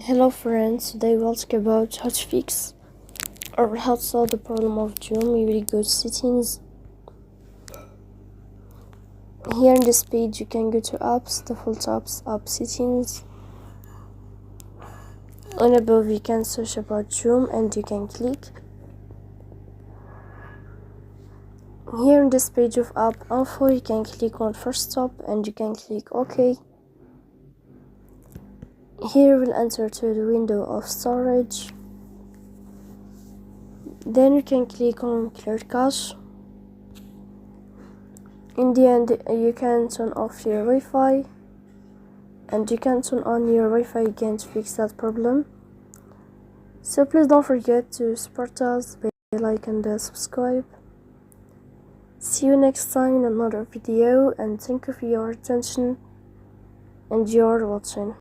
Hello friends, today we'll talk about how to fix or how to solve the problem of Joom. You will go to settings. Here in this page you can go to apps, default apps, app settings. On above you can search about Joom and you can click. Here in this page of app info you can click on first stop and you can click OK. Here we'll enter to the window of storage. Then you can click on clear cache. In the end you can turn off your Wi-Fi and you can turn on your Wi-Fi again to fix that problem. So please don't forget to support us by like and subscribe. See you next time in another video and thank you for your attention and your watching.